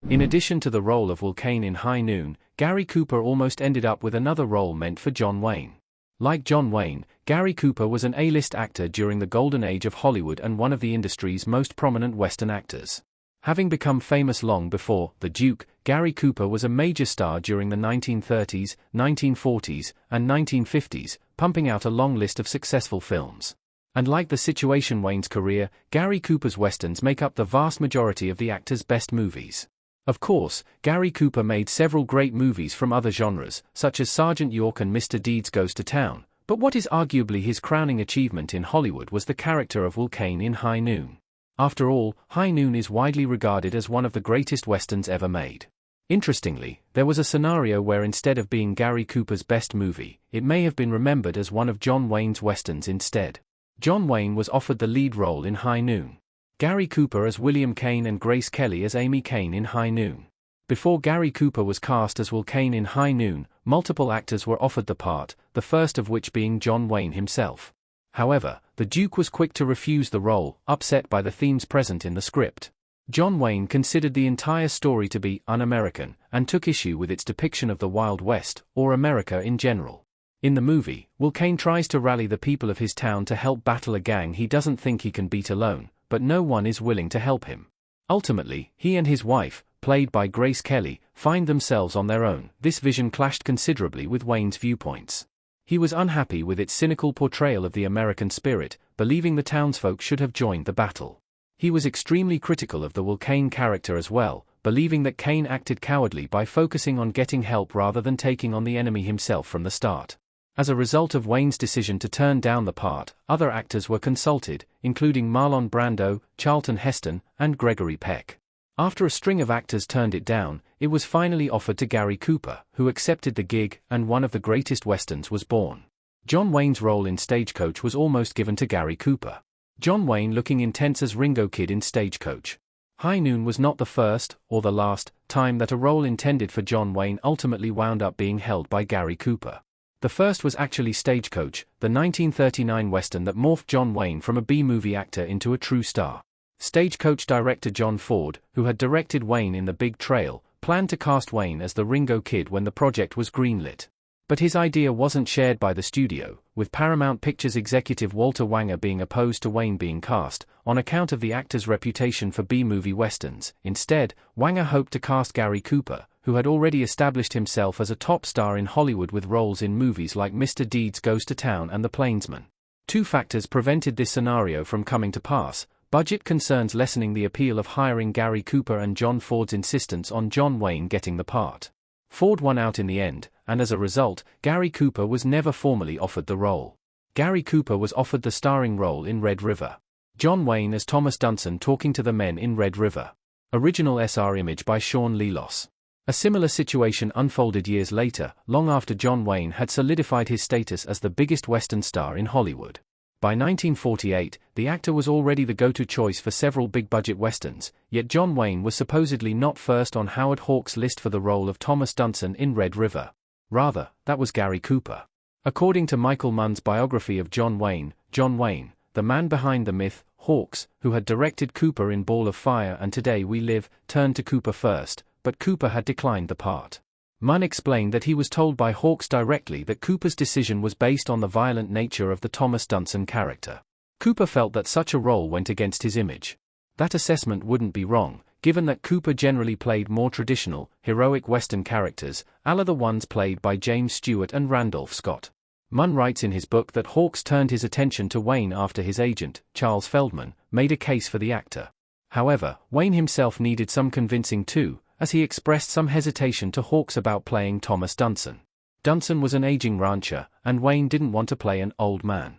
In addition to the role of Will Kane in High Noon, Gary Cooper almost ended up with another role meant for John Wayne. Like John Wayne, Gary Cooper was an A-list actor during the golden age of Hollywood and one of the industry's most prominent Western actors. Having become famous long before The Duke, Gary Cooper was a major star during the 1930s, 1940s, and 1950s, pumping out a long list of successful films. And like the situation Wayne's career, Gary Cooper's westerns make up the vast majority of the actor's best movies. Of course, Gary Cooper made several great movies from other genres, such as Sergeant York and Mr. Deeds Goes to Town, but what is arguably his crowning achievement in Hollywood was the character of Will Kane in High Noon. After all, High Noon is widely regarded as one of the greatest westerns ever made. Interestingly, there was a scenario where instead of being Gary Cooper's best movie, it may have been remembered as one of John Wayne's westerns instead. John Wayne was offered the lead role in High Noon. Gary Cooper as William Kane and Grace Kelly as Amy Kane in High Noon. Before Gary Cooper was cast as Will Kane in High Noon, multiple actors were offered the part, the first of which being John Wayne himself. However, the Duke was quick to refuse the role, upset by the themes present in the script. John Wayne considered the entire story to be un-American, and took issue with its depiction of the Wild West, or America in general. In the movie, Will Kane tries to rally the people of his town to help battle a gang he doesn't think he can beat alone, but no one is willing to help him. Ultimately, he and his wife, played by Grace Kelly, find themselves on their own. This vision clashed considerably with Wayne's viewpoints. He was unhappy with its cynical portrayal of the American spirit, believing the townsfolk should have joined the battle. He was extremely critical of the Will Kane character as well, believing that Kane acted cowardly by focusing on getting help rather than taking on the enemy himself from the start. As a result of Wayne's decision to turn down the part, other actors were consulted, including Marlon Brando, Charlton Heston, and Gregory Peck. After a string of actors turned it down, it was finally offered to Gary Cooper, who accepted the gig, and one of the greatest westerns was born. John Wayne's role in Stagecoach was almost given to Gary Cooper. John Wayne looking intense as Ringo Kid in Stagecoach. High Noon was not the first, or the last, time that a role intended for John Wayne ultimately wound up being held by Gary Cooper. The first was actually Stagecoach, the 1939 western that morphed John Wayne from a B-movie actor into a true star. Stagecoach director John Ford, who had directed Wayne in The Big Trail, planned to cast Wayne as the Ringo Kid when the project was greenlit. But his idea wasn't shared by the studio, with Paramount Pictures executive Walter Wanger being opposed to Wayne being cast, on account of the actor's reputation for B-movie westerns. Instead, Wanger hoped to cast Gary Cooper, who had already established himself as a top star in Hollywood with roles in movies like Mr. Deeds Goes to Town and The Plainsman. Two factors prevented this scenario from coming to pass: budget concerns lessening the appeal of hiring Gary Cooper and John Ford's insistence on John Wayne getting the part. Ford won out in the end, and as a result, Gary Cooper was never formally offered the role. Gary Cooper was offered the starring role in Red River. John Wayne as Thomas Dunson talking to the men in Red River. Original SR image by Sean Lelos. A similar situation unfolded years later, long after John Wayne had solidified his status as the biggest Western star in Hollywood. By 1948, the actor was already the go-to choice for several big-budget westerns, yet John Wayne was supposedly not first on Howard Hawks' list for the role of Thomas Dunson in Red River. Rather, that was Gary Cooper. According to Michael Munn's biography of John Wayne, the man behind the myth, Hawks, who had directed Cooper in Ball of Fire and Today We Live, turned to Cooper first, but Cooper had declined the part. Munn explained that he was told by Hawks directly that Cooper's decision was based on the violent nature of the Thomas Dunson character. Cooper felt that such a role went against his image. That assessment wouldn't be wrong, given that Cooper generally played more traditional, heroic Western characters, a la the ones played by James Stewart and Randolph Scott. Munn writes in his book that Hawks turned his attention to Wayne after his agent, Charles Feldman, made a case for the actor. However, Wayne himself needed some convincing too, as he expressed some hesitation to Hawks about playing Thomas Dunson. Dunson was an aging rancher, and Wayne didn't want to play an old man.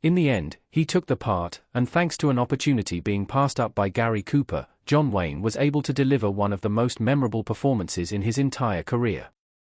In the end, he took the part, and thanks to an opportunity being passed up by Gary Cooper, John Wayne was able to deliver one of the most memorable performances in his entire career.